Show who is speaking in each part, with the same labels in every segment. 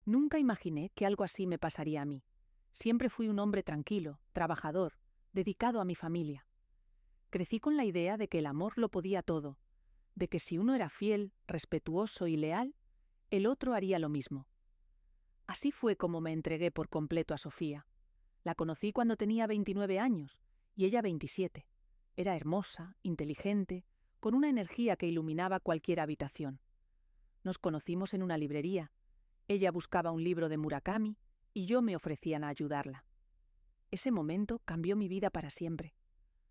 Speaker 1: Nunca imaginé que algo así me pasaría a mí. Siempre fui un hombre tranquilo, trabajador, dedicado a mi familia. Crecí con la idea de que el amor lo podía todo, de que si uno era fiel, respetuoso y leal, el otro haría lo mismo. Así fue como me entregué por completo a Sofía. La conocí cuando tenía 29 años y ella 27. Era hermosa, inteligente, con una energía que iluminaba cualquier habitación. Nos conocimos en una librería. Ella buscaba un libro de Murakami y yo me ofrecía a ayudarla. Ese momento cambió mi vida para siempre.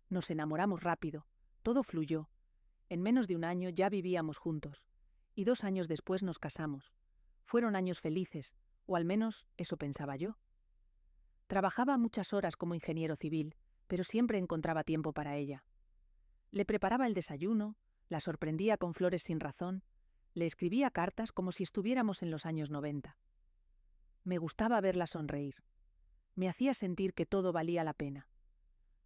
Speaker 1: Nos enamoramos rápido, todo fluyó. En menos de un año ya vivíamos juntos, y 2 años después nos casamos. Fueron años felices, o al menos eso pensaba yo. Trabajaba muchas horas como ingeniero civil, pero siempre encontraba tiempo para ella. Le preparaba el desayuno, la sorprendía con flores sin razón, le escribía cartas como si estuviéramos en los años 90. Me gustaba verla sonreír. Me hacía sentir que todo valía la pena.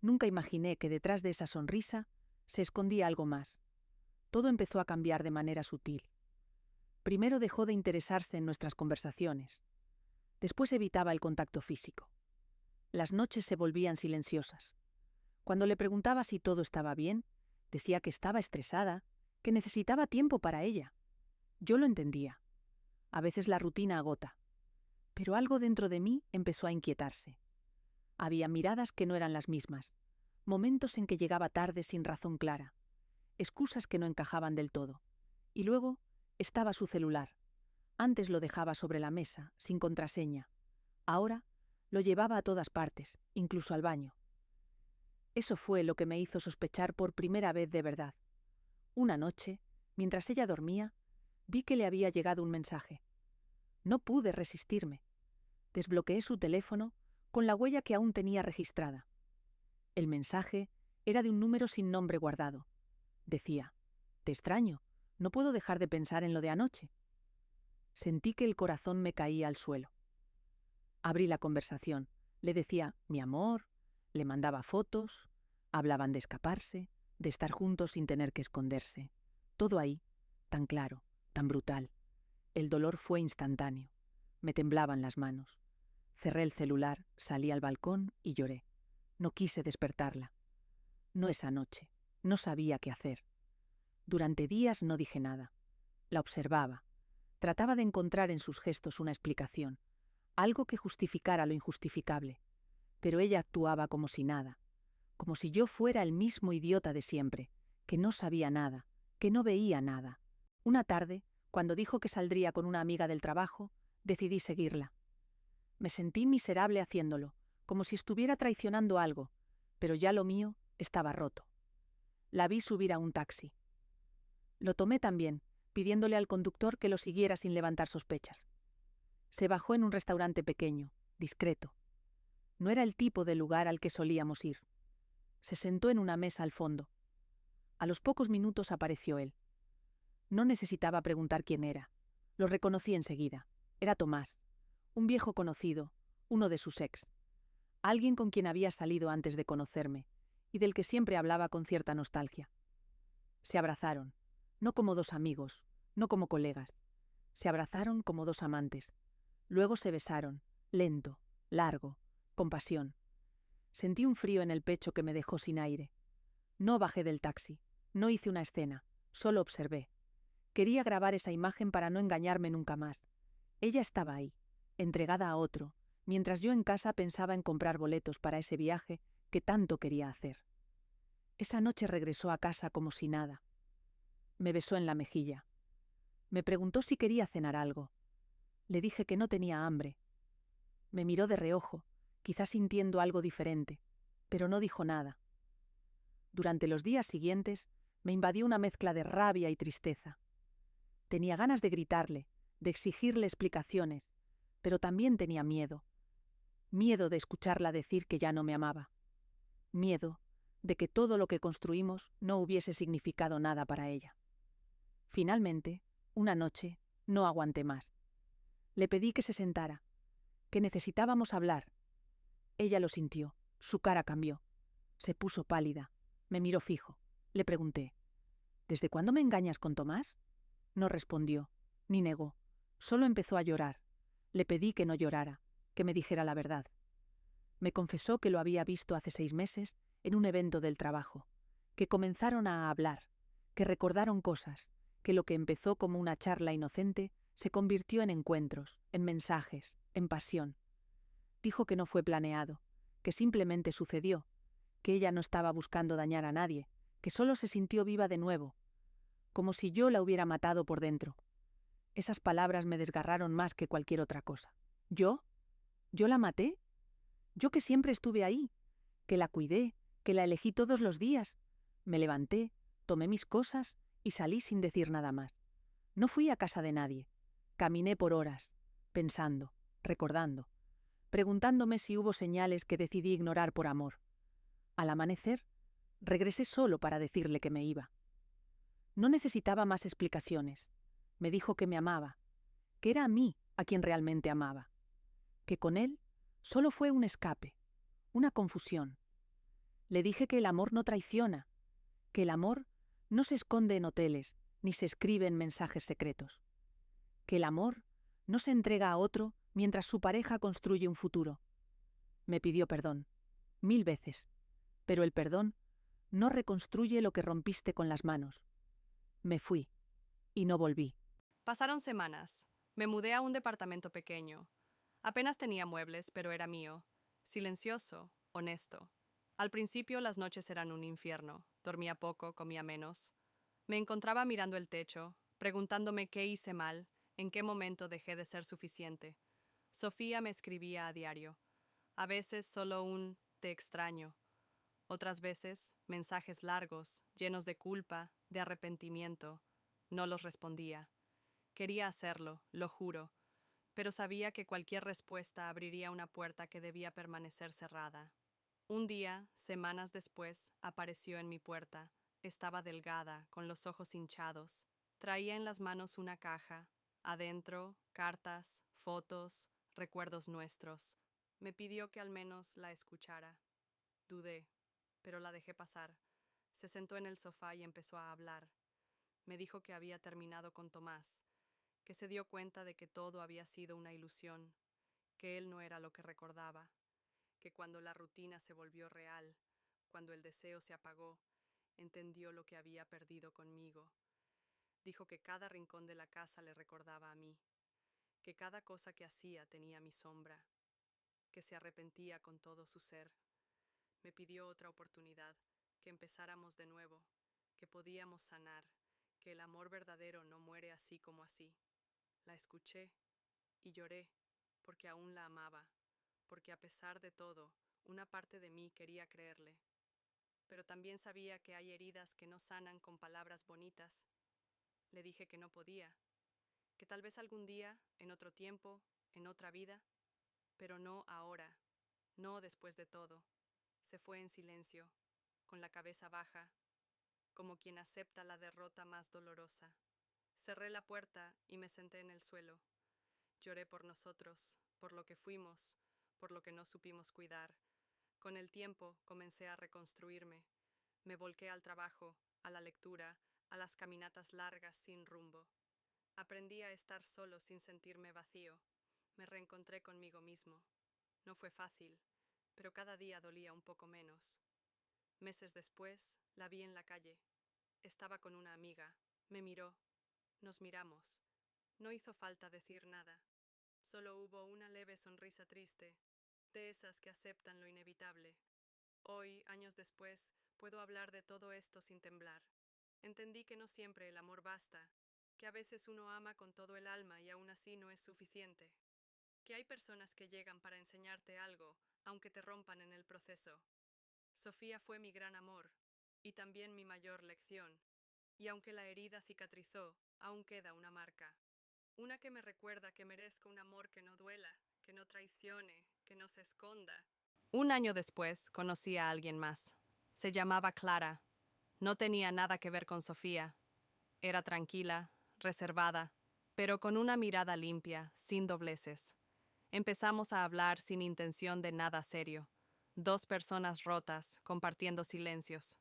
Speaker 1: Nunca imaginé que detrás de esa sonrisa se escondía algo más. Todo empezó a cambiar de manera sutil. Primero dejó de interesarse en nuestras conversaciones. Después evitaba el contacto físico. Las noches se volvían silenciosas. Cuando le preguntaba si todo estaba bien, decía que estaba estresada, que necesitaba tiempo para ella. Yo lo entendía. A veces la rutina agota. Pero algo dentro de mí empezó a inquietarse. Había miradas que no eran las mismas, momentos en que llegaba tarde sin razón clara, excusas que no encajaban del todo. Y luego estaba su celular. Antes lo dejaba sobre la mesa, sin contraseña. Ahora lo llevaba a todas partes, incluso al baño. Eso fue lo que me hizo sospechar por primera vez de verdad. Una noche, mientras ella dormía, vi que le había llegado un mensaje. No pude resistirme. Desbloqueé su teléfono con la huella que aún tenía registrada. El mensaje era de un número sin nombre guardado. Decía: «Te extraño, no puedo dejar de pensar en lo de anoche». Sentí que el corazón me caía al suelo. Abrí la conversación. Le decía «mi amor», le mandaba fotos, hablaban de escaparse, de estar juntos sin tener que esconderse. Todo ahí, tan claro, tan brutal. El dolor fue instantáneo. Me temblaban las manos. Cerré el celular, salí al balcón y lloré. No quise despertarla. No esa noche. No sabía qué hacer. Durante días no dije nada. La observaba. Trataba de encontrar en sus gestos una explicación, algo que justificara lo injustificable. Pero ella actuaba como si nada, como si yo fuera el mismo idiota de siempre, que no sabía nada, que no veía nada. Una tarde, cuando dijo que saldría con una amiga del trabajo, decidí seguirla. Me sentí miserable haciéndolo, como si estuviera traicionando algo, pero ya lo mío estaba roto. La vi subir a un taxi. Lo tomé también, pidiéndole al conductor que lo siguiera sin levantar sospechas. Se bajó en un restaurante pequeño, discreto. No era el tipo de lugar al que solíamos ir. Se sentó en una mesa al fondo. A los pocos minutos apareció él. No necesitaba preguntar quién era. Lo reconocí enseguida. Era Tomás, un viejo conocido, uno de sus ex. Alguien con quien había salido antes de conocerme, y del que siempre hablaba con cierta nostalgia. Se abrazaron, no como dos amigos, no como colegas. Se abrazaron como dos amantes. Luego se besaron, lento, largo, con pasión. Sentí un frío en el pecho que me dejó sin aire. No bajé del taxi, no hice una escena, solo observé. Quería grabar esa imagen para no engañarme nunca más. Ella estaba ahí, entregada a otro, mientras yo en casa pensaba en comprar boletos para ese viaje que tanto quería hacer. Esa noche regresó a casa como si nada. Me besó en la mejilla. Me preguntó si quería cenar algo. Le dije que no tenía hambre. Me miró de reojo, quizás sintiendo algo diferente, pero no dijo nada. Durante los días siguientes me invadió una mezcla de rabia y tristeza. Tenía ganas de gritarle, de exigirle explicaciones, pero también tenía miedo. Miedo de escucharla decir que ya no me amaba. Miedo de que todo lo que construimos no hubiese significado nada para ella. Finalmente, una noche, no aguanté más. Le pedí que se sentara, que necesitábamos hablar. Ella lo sintió, su cara cambió. Se puso pálida, me miró fijo. Le pregunté: «¿Desde cuándo me engañas con Tomás?». No respondió, ni negó, solo empezó a llorar. Le pedí que no llorara, que me dijera la verdad. Me confesó que lo había visto hace 6 meses en un evento del trabajo, que comenzaron a hablar, que recordaron cosas, que lo que empezó como una charla inocente se convirtió en encuentros, en mensajes, en pasión. Dijo que no fue planeado, que simplemente sucedió, que ella no estaba buscando dañar a nadie, que solo se sintió viva de nuevo, como si yo la hubiera matado por dentro. Esas palabras me desgarraron más que cualquier otra cosa. ¿Yo? ¿Yo la maté? Yo que siempre estuve ahí, que la cuidé, que la elegí todos los días. Me levanté, tomé mis cosas y salí sin decir nada más. No fui a casa de nadie. Caminé por horas, pensando, recordando, preguntándome si hubo señales que decidí ignorar por amor. Al amanecer, regresé solo para decirle que me iba. No necesitaba más explicaciones. Me dijo que me amaba, que era a mí a quien realmente amaba, que con él solo fue un escape, una confusión. Le dije que el amor no traiciona, que el amor no se esconde en hoteles ni se escribe en mensajes secretos, que el amor no se entrega a otro mientras su pareja construye un futuro. Me pidió perdón, 1000 veces, pero el perdón no reconstruye lo que rompiste con las manos. Me fui y no volví.
Speaker 2: Pasaron semanas. Me mudé a un departamento pequeño. Apenas tenía muebles, pero era mío. Silencioso, honesto. Al principio las noches eran un infierno. Dormía poco, comía menos. Me encontraba mirando el techo, preguntándome qué hice mal, en qué momento dejé de ser suficiente. Sofía me escribía a diario. A veces solo un "te extraño". Otras veces mensajes largos, llenos de culpa, de arrepentimiento. No los respondía. Quería hacerlo, lo juro, pero sabía que cualquier respuesta abriría una puerta que debía permanecer cerrada. Un día, semanas después, apareció en mi puerta. Estaba delgada, con los ojos hinchados. Traía en las manos una caja. Adentro, cartas, fotos, recuerdos nuestros. Me pidió que al menos la escuchara. Dudé, pero la dejé pasar. Se sentó en el sofá y empezó a hablar. Me dijo que había terminado con Tomás, que se dio cuenta de que todo había sido una ilusión, que él no era lo que recordaba, que cuando la rutina se volvió real, cuando el deseo se apagó, entendió lo que había perdido conmigo. Dijo que cada rincón de la casa le recordaba a mí, que cada cosa que hacía tenía mi sombra, que se arrepentía con todo su ser. Me pidió otra oportunidad, que empezáramos de nuevo, que podíamos sanar, que el amor verdadero no muere así como así. La escuché y lloré, porque aún la amaba, porque a pesar de todo, una parte de mí quería creerle. Pero también sabía que hay heridas que no sanan con palabras bonitas. Le dije que no podía, que tal vez algún día, en otro tiempo, en otra vida, pero no ahora, no después de todo. Se fue en silencio, con la cabeza baja, como quien acepta la derrota más dolorosa. Cerré la puerta y me senté en el suelo. Lloré por nosotros, por lo que fuimos, por lo que no supimos cuidar. Con el tiempo comencé a reconstruirme. Me volqué al trabajo, a la lectura, a las caminatas largas sin rumbo. Aprendí a estar solo sin sentirme vacío. Me reencontré conmigo mismo. No fue fácil, pero cada día dolía un poco menos. Meses después, la vi en la calle. Estaba con una amiga. Me miró. Nos miramos. No hizo falta decir nada. Solo hubo una leve sonrisa triste, de esas que aceptan lo inevitable. Hoy, años después, puedo hablar de todo esto sin temblar. Entendí que no siempre el amor basta, que a veces uno ama con todo el alma y aún así no es suficiente, que hay personas que llegan para enseñarte algo, aunque te rompan en el proceso. Sofía fue mi gran amor, y también mi mayor lección, y aunque la herida cicatrizó, aún queda una marca. Una que me recuerda que merezco un amor que no duela, que no traicione, que no se esconda. Un año después conocí a alguien más. Se llamaba Clara. No tenía nada que ver con Sofía. Era tranquila, reservada, pero con una mirada limpia, sin dobleces. Empezamos a hablar sin intención de nada serio. Dos personas rotas, compartiendo silencios.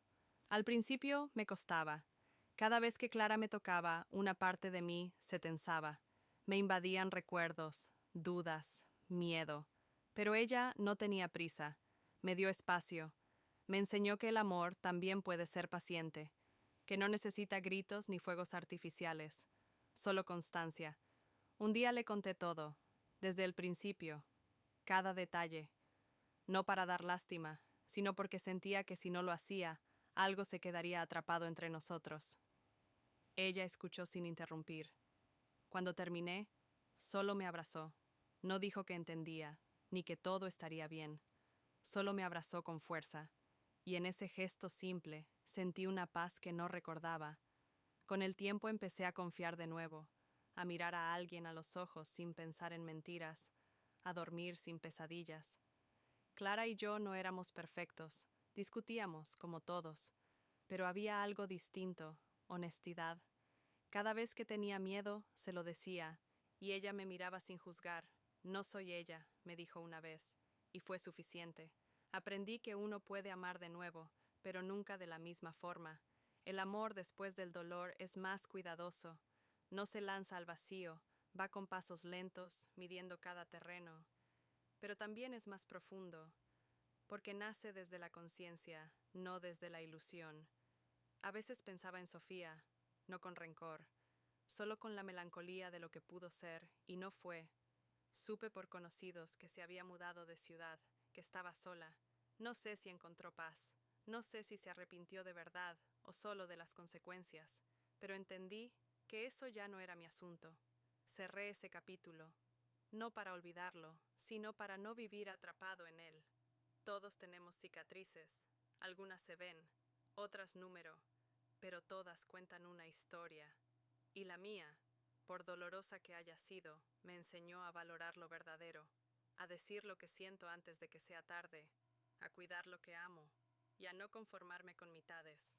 Speaker 2: Al principio me costaba. Cada vez que Clara me tocaba, una parte de mí se tensaba. Me invadían recuerdos, dudas, miedo. Pero ella no tenía prisa, me dio espacio, me enseñó que el amor también puede ser paciente, que no necesita gritos ni fuegos artificiales, solo constancia. Un día le conté todo, desde el principio, cada detalle, no para dar lástima, sino porque sentía que si no lo hacía, algo se quedaría atrapado entre nosotros. Ella escuchó sin interrumpir. Cuando terminé, solo me abrazó. No dijo que entendía, ni que todo estaría bien. Solo me abrazó con fuerza, y en ese gesto simple sentí una paz que no recordaba. Con el tiempo empecé a confiar de nuevo, a mirar a alguien a los ojos sin pensar en mentiras, a dormir sin pesadillas. Clara y yo no éramos perfectos, discutíamos como todos, pero había algo distinto, honestidad. Cada vez que tenía miedo, se lo decía, y ella me miraba sin juzgar. No soy ella, me dijo una vez, y fue suficiente. Aprendí que uno puede amar de nuevo, pero nunca de la misma forma. El amor después del dolor es más cuidadoso. No se lanza al vacío, va con pasos lentos, midiendo cada terreno. Pero también es más profundo, porque nace desde la conciencia, no desde la ilusión. A veces pensaba en Sofía, no con rencor, solo con la melancolía de lo que pudo ser, y no fue. Supe por conocidos que se había mudado de ciudad, que estaba sola. No sé si encontró paz, no sé si se arrepintió de verdad o solo de las consecuencias, pero entendí que eso ya no era mi asunto. Cerré ese capítulo, no para olvidarlo, sino para no vivir atrapado en él. Todos tenemos cicatrices, algunas se ven, otras número, pero todas cuentan una historia. Y la mía, por dolorosa que haya sido, me enseñó a valorar lo verdadero, a decir lo que siento antes de que sea tarde, a cuidar lo que amo y a no conformarme con mitades,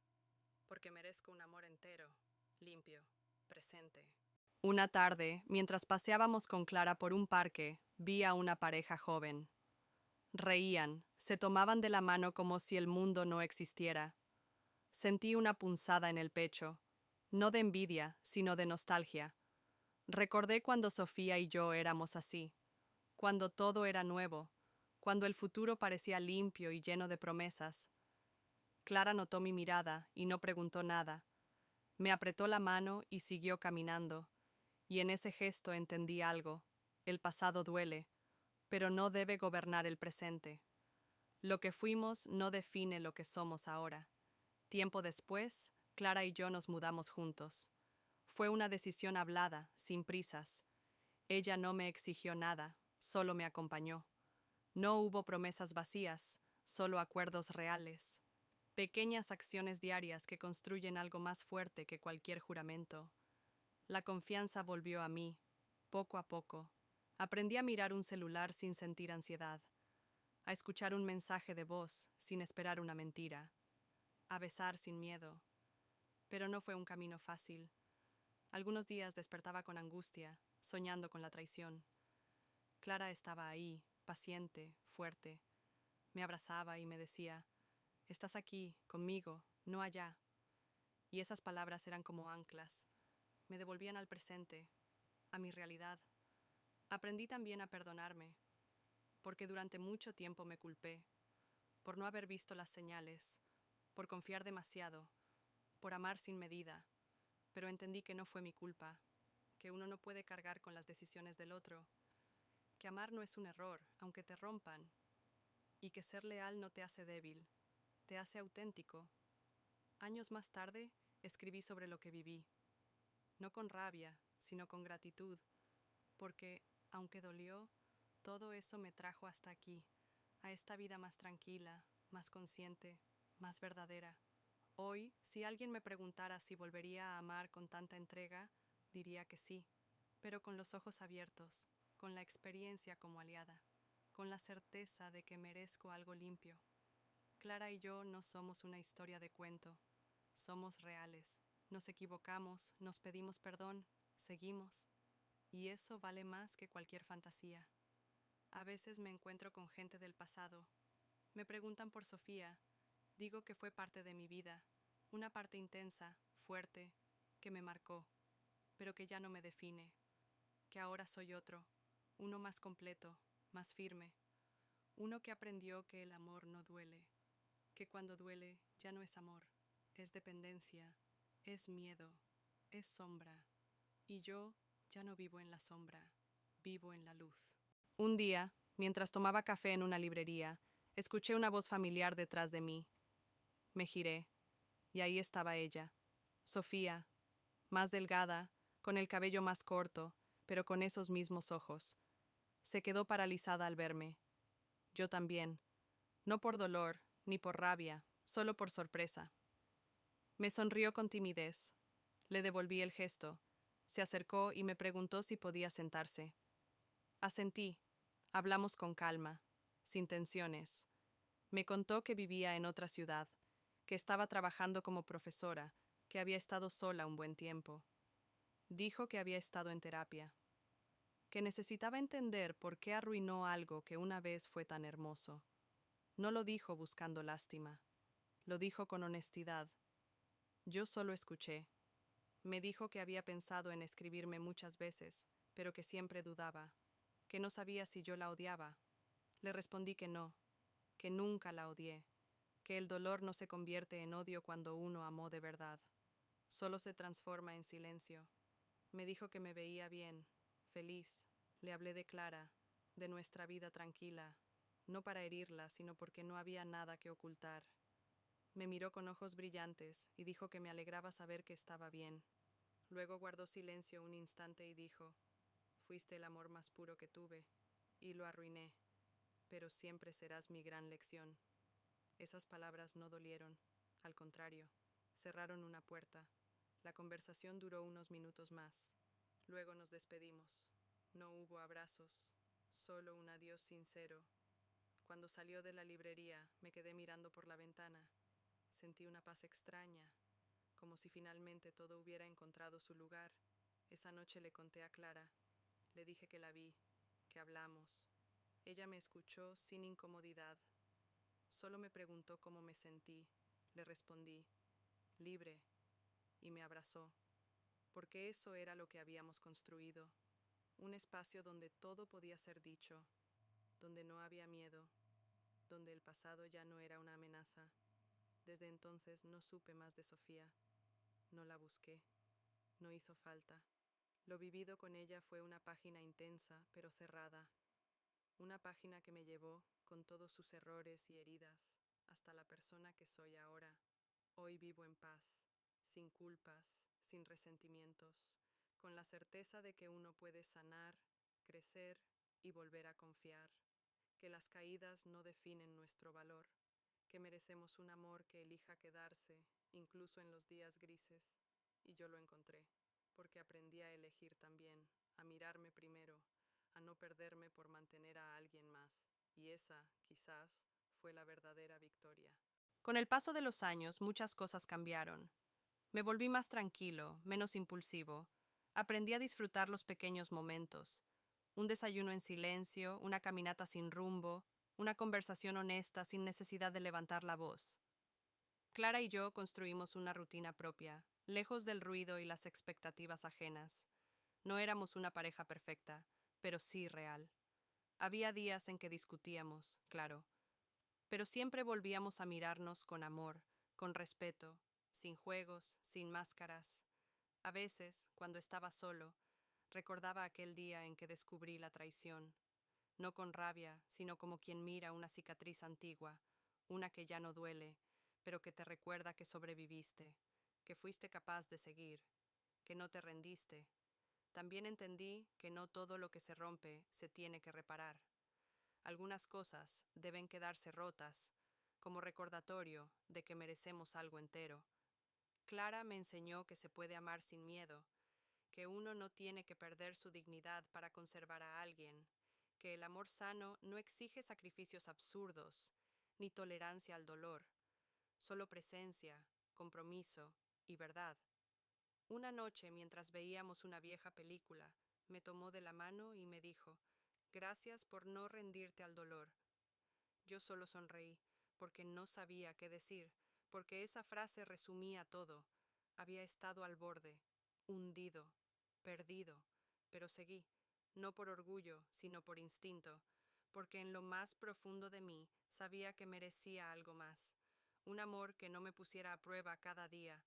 Speaker 2: porque merezco un amor entero, limpio, presente. Una tarde, mientras paseábamos con Clara por un parque, vi a una pareja joven. Reían, se tomaban de la mano como si el mundo no existiera. Sentí una punzada en el pecho, no de envidia, sino de nostalgia. Recordé cuando Sofía y yo éramos así, cuando todo era nuevo, cuando el futuro parecía limpio y lleno de promesas. Clara notó mi mirada y no preguntó nada. Me apretó la mano y siguió caminando, y en ese gesto entendí algo. El pasado duele, pero no debe gobernar el presente. Lo que fuimos no define lo que somos ahora. Tiempo después, Clara y yo nos mudamos juntos. Fue una decisión hablada, sin prisas. Ella no me exigió nada, solo me acompañó. No hubo promesas vacías, solo acuerdos reales. Pequeñas acciones diarias que construyen algo más fuerte que cualquier juramento. La confianza volvió a mí, poco a poco. Aprendí a mirar un celular sin sentir ansiedad, a escuchar un mensaje de voz sin esperar una mentira, a besar sin miedo. Pero no fue un camino fácil. Algunos días despertaba con angustia, soñando con la traición. Clara estaba ahí, paciente, fuerte. Me abrazaba y me decía, «Estás aquí, conmigo, no allá». Y esas palabras eran como anclas. Me devolvían al presente, a mi realidad. Aprendí también a perdonarme, porque durante mucho tiempo me culpé, por no haber visto las señales, por confiar demasiado, por amar sin medida, pero entendí que no fue mi culpa, que uno no puede cargar con las decisiones del otro, que amar no es un error, aunque te rompan, y que ser leal no te hace débil, te hace auténtico. Años más tarde, escribí sobre lo que viví, no con rabia, sino con gratitud, porque, aunque dolió, todo eso me trajo hasta aquí, a esta vida más tranquila, más consciente, más verdadera. Hoy, si alguien me preguntara si volvería a amar con tanta entrega, diría que sí, pero con los ojos abiertos, con la experiencia como aliada, con la certeza de que merezco algo limpio. Clara y yo no somos una historia de cuento, somos reales. Nos equivocamos, nos pedimos perdón, seguimos. Y eso vale más que cualquier fantasía. A veces me encuentro con gente del pasado. Me preguntan por Sofía. Digo que fue parte de mi vida, una parte intensa, fuerte, que me marcó, pero que ya no me define, que ahora soy otro, uno más completo, más firme, uno que aprendió que el amor no duele, que cuando duele ya no es amor, es dependencia, es miedo, es sombra, y yo ya no vivo en la sombra, vivo en la luz. Un día, mientras tomaba café en una librería, escuché una voz familiar detrás de mí. Me giré, y ahí estaba ella, Sofía, más delgada, con el cabello más corto, pero con esos mismos ojos. Se quedó paralizada al verme. Yo también, no por dolor, ni por rabia, solo por sorpresa. Me sonrió con timidez. Le devolví el gesto. Se acercó y me preguntó si podía sentarse. Asentí. Hablamos con calma, sin tensiones. Me contó que vivía en otra ciudad, que estaba trabajando como profesora, que había estado sola un buen tiempo. Dijo que había estado en terapia, que necesitaba entender por qué arruinó algo que una vez fue tan hermoso. No lo dijo buscando lástima, lo dijo con honestidad. Yo solo escuché. Me dijo que había pensado en escribirme muchas veces, pero que siempre dudaba, que no sabía si yo la odiaba. Le respondí que no, que nunca la odié, que el dolor no se convierte en odio cuando uno amó de verdad, solo se transforma en silencio. Me dijo que me veía bien, feliz. Le hablé de Clara, de nuestra vida tranquila, no para herirla, sino porque no había nada que ocultar. Me miró con ojos brillantes y dijo que me alegraba saber que estaba bien. Luego guardó silencio un instante y dijo, fuiste el amor más puro que tuve, y lo arruiné, pero siempre serás mi gran lección. Esas palabras no dolieron, al contrario, cerraron una puerta. La conversación duró unos minutos más. Luego nos despedimos. No hubo abrazos, solo un adiós sincero. Cuando salió de la librería, me quedé mirando por la ventana. Sentí una paz extraña, como si finalmente todo hubiera encontrado su lugar. Esa noche le conté a Clara. Le dije que la vi, que hablamos. Ella me escuchó sin incomodidad. Solo me preguntó cómo me sentí. Le respondí, libre, y me abrazó, porque eso era lo que habíamos construido, un espacio donde todo podía ser dicho, donde no había miedo, donde el pasado ya no era una amenaza. Desde entonces no supe más de Sofía, no la busqué, no hizo falta. Lo vivido con ella fue una página intensa, pero cerrada, una página que me llevó, con todos sus errores y heridas, hasta la persona que soy ahora. Hoy vivo en paz, sin culpas, sin resentimientos, con la certeza de que uno puede sanar, crecer y volver a confiar, que las caídas no definen nuestro valor, que merecemos un amor que elija quedarse, incluso en los días grises, y yo lo encontré, porque aprendí a elegir también, a mirarme primero, a no perderme por mantener a alguien más, y esa, quizás, fue la verdadera victoria. Con el paso de los años, muchas cosas cambiaron. Me volví más tranquilo, menos impulsivo. Aprendí a disfrutar los pequeños momentos. Un desayuno en silencio, una caminata sin rumbo, una conversación honesta sin necesidad de levantar la voz. Clara y yo construimos una rutina propia, lejos del ruido y las expectativas ajenas. No éramos una pareja perfecta, pero sí real. Había días en que discutíamos, claro, pero siempre volvíamos a mirarnos con amor, con respeto, sin juegos, sin máscaras. A veces, cuando estaba solo, recordaba aquel día en que descubrí la traición, no con rabia, sino como quien mira una cicatriz antigua, una que ya no duele, pero que te recuerda que sobreviviste, que fuiste capaz de seguir, que no te rendiste. También entendí que no todo lo que se rompe se tiene que reparar. Algunas cosas deben quedarse rotas, como recordatorio de que merecemos algo entero. Clara me enseñó que se puede amar sin miedo, que uno no tiene que perder su dignidad para conservar a alguien, que el amor sano no exige sacrificios absurdos, ni tolerancia al dolor, solo presencia, compromiso y verdad. Una noche, mientras veíamos una vieja película, me tomó de la mano y me dijo, gracias por no rendirte al dolor. Yo solo sonreí, porque no sabía qué decir, porque esa frase resumía todo. Había estado al borde, hundido, perdido, pero seguí. no por orgullo, sino por instinto, porque en lo más profundo de mí sabía que merecía algo más, un amor que no me pusiera a prueba cada día,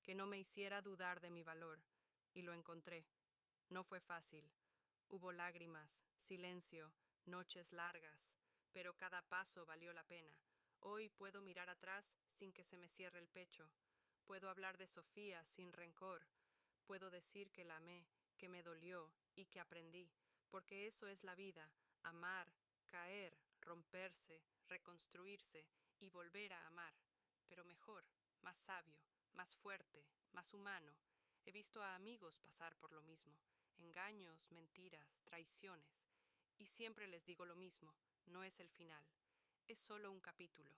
Speaker 2: que no me hiciera dudar de mi valor, y lo encontré. No fue fácil. Hubo lágrimas, silencio, noches largas, pero cada paso valió la pena. Hoy puedo mirar atrás sin que se me cierre el pecho. Puedo hablar de Sofía sin rencor. Puedo decir que la amé, que me dolió y que aprendí, porque eso es la vida, amar, caer, romperse, reconstruirse y volver a amar, pero mejor, más sabio, más fuerte, más humano. He visto a amigos pasar por lo mismo, engaños, mentiras, traiciones, y siempre les digo lo mismo, no es el final, es solo un capítulo.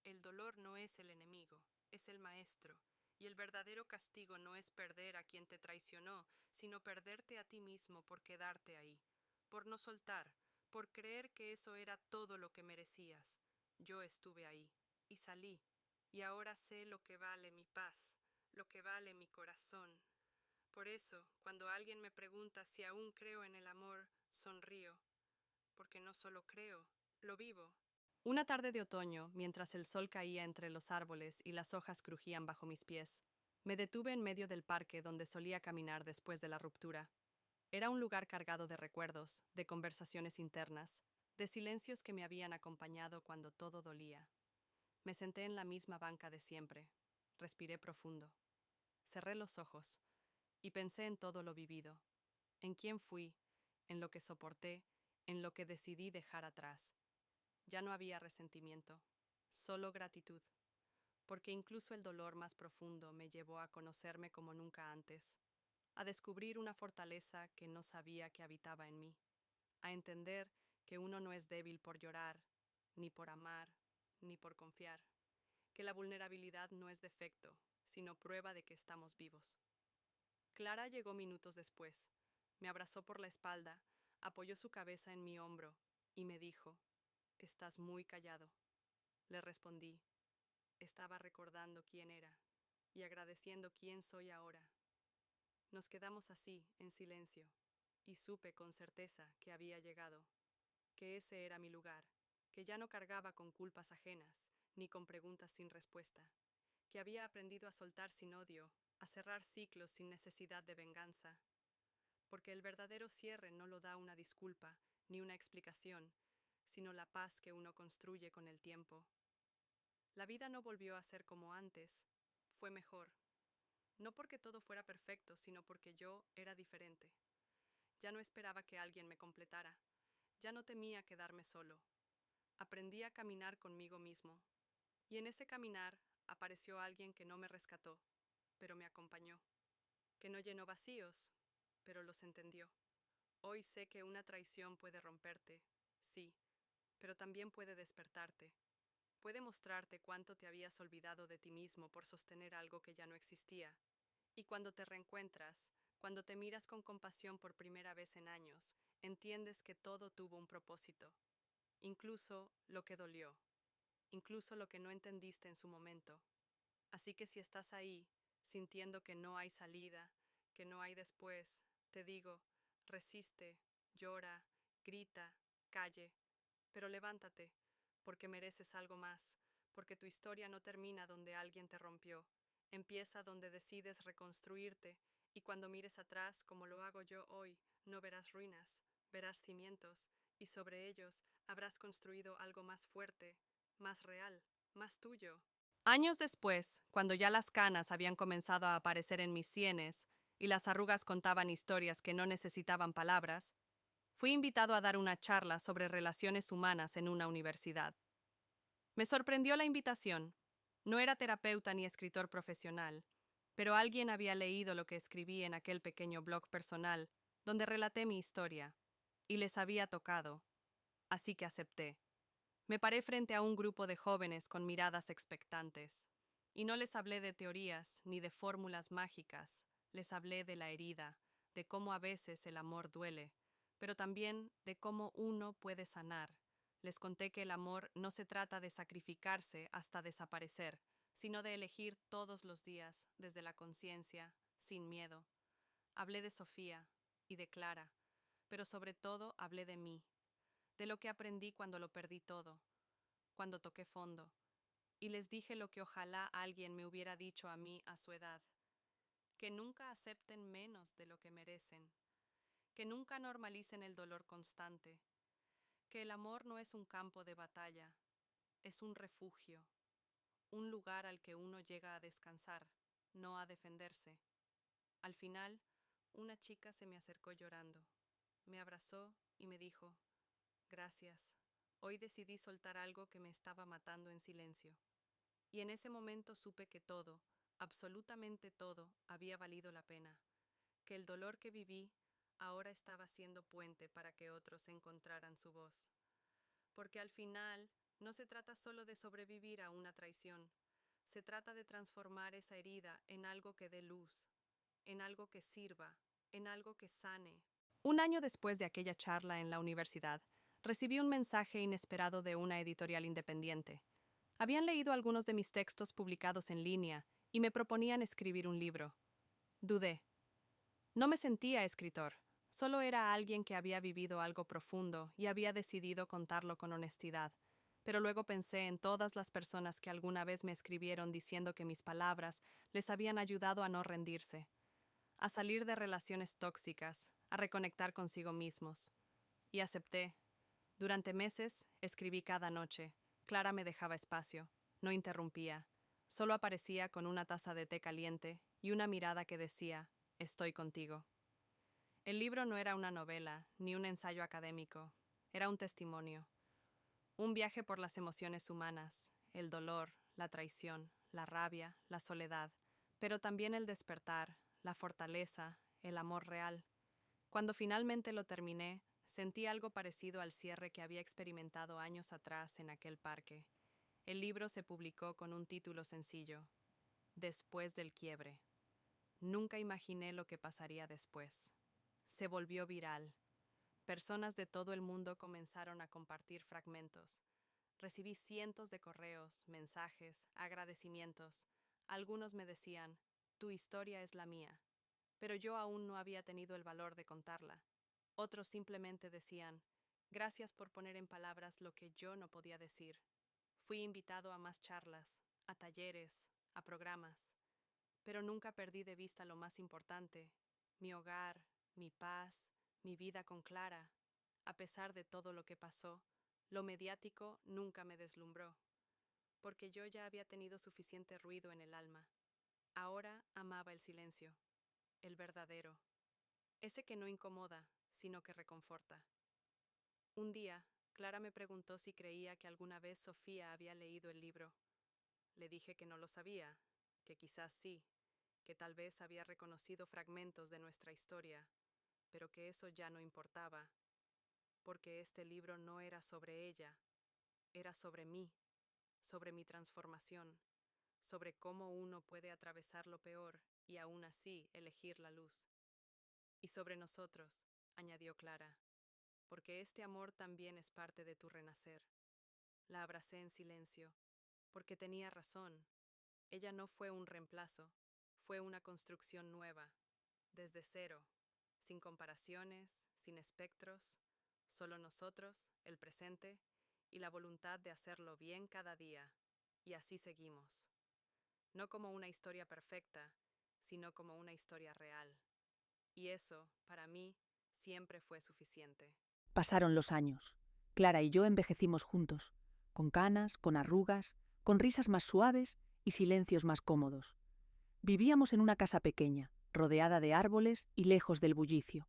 Speaker 2: El dolor no es el enemigo, es el maestro, y el verdadero castigo no es perder a quien te traicionó, sino perderte a ti mismo por quedarte ahí, por no soltar, por creer que eso era todo lo que merecías. Yo estuve ahí, y salí, y ahora sé lo que vale mi paz, lo que vale mi corazón. Por eso, cuando alguien me pregunta si aún creo en el amor, sonrío, porque no solo creo, lo vivo. Una tarde de otoño, mientras el sol caía entre los árboles y las hojas crujían bajo mis pies, me detuve en medio del parque donde solía caminar después de la ruptura. Era un lugar cargado de recuerdos, de conversaciones internas, de silencios que me habían acompañado cuando todo dolía. Me senté en la misma banca de siempre. Respiré profundo. Cerré los ojos y pensé en todo lo vivido, en quién fui, en lo que soporté, en lo que decidí dejar atrás. Ya no había resentimiento, solo gratitud, porque incluso el dolor más profundo me llevó a conocerme como nunca antes, a descubrir una fortaleza que no sabía que habitaba en mí, a entender que uno no es débil por llorar, ni por amar, ni por confiar, que la vulnerabilidad no es defecto, sino prueba de que estamos vivos. Clara llegó minutos después. Me abrazó por la espalda, apoyó su cabeza en mi hombro y me dijo, «Estás muy callado». Le respondí, estaba recordando quién era y agradeciendo quién soy ahora. Nos quedamos así, en silencio, y supe con certeza que había llegado, que ese era mi lugar, que ya no cargaba con culpas ajenas, ni con preguntas sin respuesta, que había aprendido a soltar sin odio, a cerrar ciclos sin necesidad de venganza, porque el verdadero cierre no lo da una disculpa ni una explicación, sino la paz que uno construye con el tiempo. La vida no volvió a ser como antes, fue mejor, no porque todo fuera perfecto, sino porque yo era diferente. Ya no esperaba que alguien me completara, ya no temía quedarme solo. Aprendí a caminar conmigo mismo, y en ese caminar apareció alguien que no me rescató, pero me acompañó, que no llenó vacíos, pero los entendió. Hoy sé que una traición puede romperte, sí, pero también puede despertarte. Puede mostrarte cuánto te habías olvidado de ti mismo por sostener algo que ya no existía. Y cuando te reencuentras, cuando te miras con compasión por primera vez en años, entiendes que todo tuvo un propósito, incluso lo que dolió, incluso lo que no entendiste en su momento. Así que si estás ahí, sintiendo que no hay salida, que no hay después, te digo, resiste, llora, grita, calle, pero levántate, porque mereces algo más, porque tu historia no termina donde alguien te rompió, empieza donde decides reconstruirte, y cuando mires atrás, como lo hago yo hoy, no verás ruinas, verás cimientos, y sobre ellos habrás construido algo más fuerte, más real, más tuyo. Años después, cuando ya las canas habían comenzado a aparecer en mis sienes y las arrugas contaban historias que no necesitaban palabras, fui invitado a dar una charla sobre relaciones humanas en una universidad. Me sorprendió la invitación. No era terapeuta ni escritor profesional, pero alguien había leído lo que escribí en aquel pequeño blog personal donde relaté mi historia, y les había tocado, así que acepté. Me paré frente a un grupo de jóvenes con miradas expectantes, y no les hablé de teorías ni de fórmulas mágicas, les hablé de la herida, de cómo a veces el amor duele, pero también de cómo uno puede sanar. Les conté que el amor no se trata de sacrificarse hasta desaparecer, sino de elegir todos los días, desde la conciencia, sin miedo. Hablé de Sofía y de Clara, pero sobre todo hablé de mí, de lo que aprendí cuando lo perdí todo, cuando toqué fondo, y les dije lo que ojalá alguien me hubiera dicho a mí a su edad, que nunca acepten menos de lo que merecen, que nunca normalicen el dolor constante, que el amor no es un campo de batalla, es un refugio, un lugar al que uno llega a descansar, no a defenderse. Al final, una chica se me acercó llorando, me abrazó y me dijo, gracias, hoy decidí soltar algo que me estaba matando en silencio. Y en ese momento supe que todo, absolutamente todo, había valido la pena, que el dolor que viví ahora estaba siendo puente para que otros encontraran su voz. Porque al final no se trata solo de sobrevivir a una traición, se trata de transformar esa herida en algo que dé luz, en algo que sirva, en algo que sane. Un año después de aquella charla en la universidad, recibí un mensaje inesperado de una editorial independiente. Habían leído algunos de mis textos publicados en línea y me proponían escribir un libro. Dudé. No me sentía escritor, solo era alguien que había vivido algo profundo y había decidido contarlo con honestidad. Pero luego pensé en todas las personas que alguna vez me escribieron diciendo que mis palabras les habían ayudado a no rendirse, a salir de relaciones tóxicas, a reconectar consigo mismos. Y acepté. Durante meses escribí cada noche. Clara me dejaba espacio, no interrumpía. Solo aparecía con una taza de té caliente y una mirada que decía, estoy contigo. El libro no era una novela, ni un ensayo académico. Era un testimonio. Un viaje por las emociones humanas, el dolor, la traición, la rabia, la soledad, pero también el despertar, la fortaleza, el amor real. Cuando finalmente lo terminé, sentí algo parecido al cierre que había experimentado años atrás en aquel parque. El libro se publicó con un título sencillo, Después del quiebre. Nunca imaginé lo que pasaría después. Se volvió viral. Personas de todo el mundo comenzaron a compartir fragmentos. Recibí cientos de correos, mensajes, agradecimientos. Algunos me decían, tu historia es la mía. Pero yo aún no había tenido el valor de contarla. Otros simplemente decían, gracias por poner en palabras lo que yo no podía decir. Fui invitado a más charlas, a talleres, a programas, pero nunca perdí de vista lo más importante, mi hogar, mi paz, mi vida con Clara. A pesar de todo lo que pasó, lo mediático nunca me deslumbró, porque yo ya había tenido suficiente ruido en el alma. Ahora amaba el silencio, el verdadero, ese que no incomoda, sino que reconforta. Un día, Clara me preguntó si creía que alguna vez Sofía había leído el libro. Le dije que no lo sabía, que quizás sí, que tal vez había reconocido fragmentos de nuestra historia, pero que eso ya no importaba, porque este libro no era sobre ella, era sobre mí, sobre mi transformación, sobre cómo uno puede atravesar lo peor y aún así elegir la luz. Y sobre nosotros, añadió Clara, porque este amor también es parte de tu renacer. La abracé en silencio, porque tenía razón. Ella no fue un reemplazo, fue una construcción nueva, desde cero, sin comparaciones, sin espectros, solo nosotros, el presente, y la voluntad de hacerlo bien cada día, y así seguimos. No como una historia perfecta, sino como una historia real. Y eso, para mí, siempre fue suficiente.
Speaker 1: Pasaron los años. Clara y yo envejecimos juntos, con canas, con arrugas, con risas más suaves y silencios más cómodos. Vivíamos en una casa pequeña, rodeada de árboles y lejos del bullicio.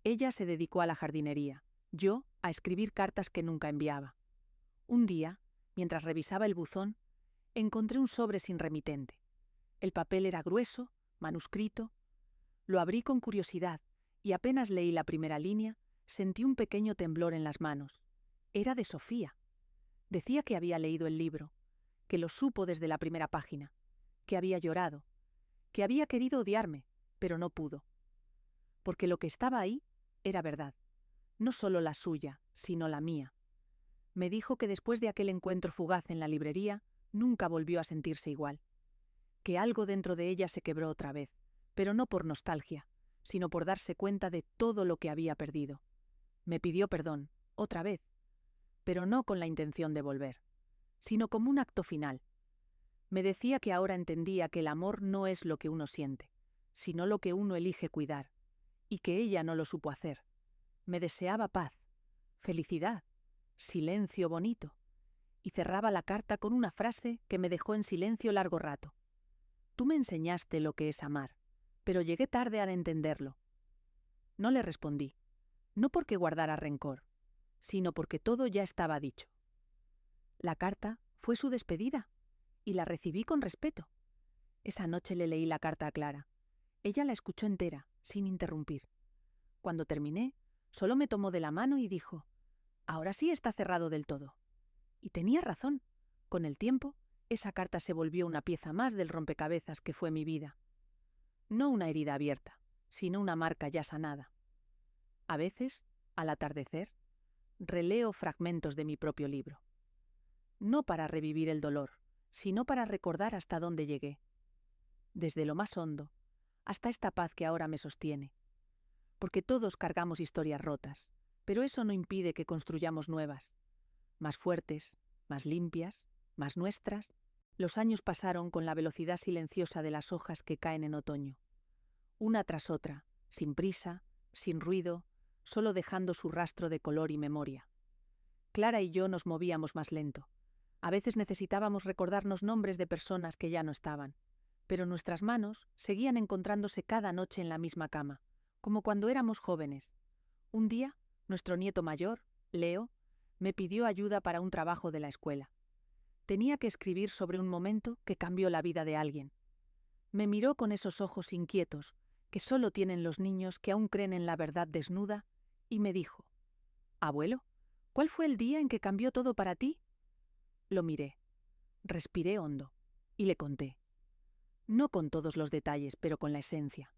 Speaker 1: Ella se dedicó a la jardinería, yo a escribir cartas que nunca enviaba. Un día, mientras revisaba el buzón, encontré un sobre sin remitente. El papel era grueso, manuscrito. Lo abrí con curiosidad y apenas leí la primera línea, sentí un pequeño temblor en las manos. Era de Sofía. Decía que había leído el libro, que lo supo desde la primera página, que había llorado, que había querido odiarme, pero no pudo. Porque lo que estaba ahí era verdad, no solo la suya, sino la mía. Me dijo que después de aquel encuentro fugaz en la librería, nunca volvió a sentirse igual. Que algo dentro de ella se quebró otra vez, pero no por nostalgia, sino por darse cuenta de todo lo que había perdido. Me pidió perdón, otra vez, pero no con la intención de volver, sino como un acto final. Me decía que ahora entendía que el amor no es lo que uno siente, sino lo que uno elige cuidar, y que ella no lo supo hacer. Me deseaba paz, felicidad, silencio bonito, y cerraba la carta con una frase que me dejó en silencio largo rato. Tú me enseñaste lo que es amar, pero llegué tarde al entenderlo. No le respondí, no porque guardara rencor, sino porque todo ya estaba dicho. La carta fue su despedida, y la recibí con respeto. Esa noche le leí la carta a Clara. Ella la escuchó entera, sin interrumpir. Cuando terminé, solo me tomó de la mano y dijo: «Ahora sí está cerrado del todo». Y tenía razón. Con el tiempo, esa carta se volvió una pieza más del rompecabezas que fue mi vida. No una herida abierta, sino una marca ya sanada. A veces, al atardecer, releo fragmentos de mi propio libro. No para revivir el dolor, sino para recordar hasta dónde llegué. Desde lo más hondo, hasta esta paz que ahora me sostiene. Porque todos cargamos historias rotas, pero eso no impide que construyamos nuevas, más fuertes, más limpias, más nuestras. Los años pasaron con la velocidad silenciosa de las hojas que caen en otoño, una tras otra, sin prisa, sin ruido, solo dejando su rastro de color y memoria. Clara y yo nos movíamos más lento. A veces necesitábamos recordarnos nombres de personas que ya no estaban, pero nuestras manos seguían encontrándose cada noche en la misma cama, como cuando éramos jóvenes. Un día, nuestro nieto mayor, Leo, me pidió ayuda para un trabajo de la escuela. Tenía que escribir sobre un momento que cambió la vida de alguien. Me miró con esos ojos inquietos que solo tienen los niños que aún creen en la verdad desnuda y me dijo: «Abuelo, ¿cuál fue el día en que cambió todo para ti?» Lo miré, respiré hondo y le conté. No con todos los detalles, pero con la esencia.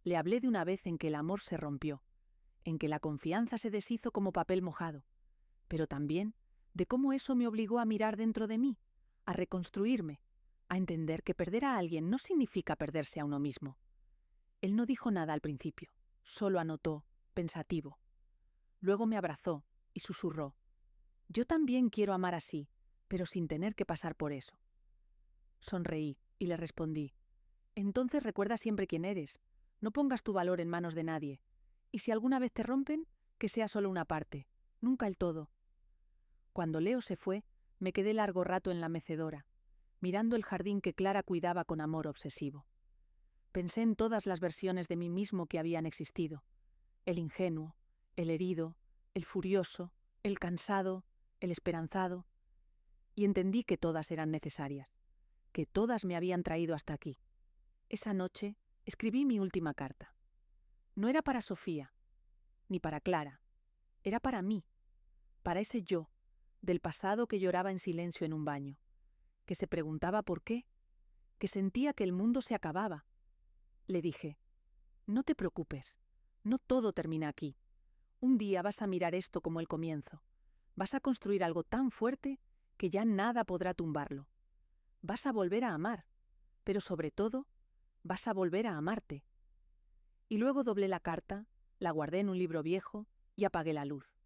Speaker 1: Le hablé de una vez en que el amor se rompió, en que la confianza se deshizo como papel mojado, pero también de cómo eso me obligó a mirar dentro de mí, a reconstruirme, a entender que perder a alguien no significa perderse a uno mismo. Él no dijo nada al principio, solo anotó, pensativo. Luego me abrazó y susurró: «Yo también quiero amar así, pero sin tener que pasar por eso». Sonreí y le respondí: «Entonces recuerda siempre quién eres, no pongas tu valor en manos de nadie, y si alguna vez te rompen, que sea solo una parte, nunca el todo». Cuando Leo se fue, me quedé largo rato en la mecedora, mirando el jardín que Clara cuidaba con amor obsesivo. Pensé en todas las versiones de mí mismo que habían existido: el ingenuo, el herido, el furioso, el cansado, el esperanzado, y entendí que todas eran necesarias, que todas me habían traído hasta aquí. Esa noche escribí mi última carta. No era para Sofía, ni para Clara, era para mí, para ese yo, del pasado que lloraba en silencio en un baño, que se preguntaba por qué, que sentía que el mundo se acababa. Le dije: «No te preocupes, no todo termina aquí. Un día vas a mirar esto como el comienzo. Vas a construir algo tan fuerte que ya nada podrá tumbarlo. Vas a volver a amar, pero sobre todo, vas a volver a amarte». Y luego doblé la carta, la guardé en un libro viejo y apagué la luz.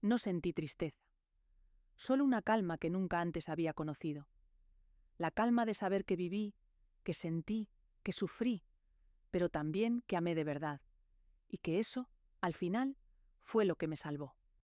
Speaker 1: No sentí tristeza, solo una calma que nunca antes había conocido. La calma de saber que viví, que sentí, que sufrí, pero también que amé de verdad, y que eso, al final, fue lo que me salvó.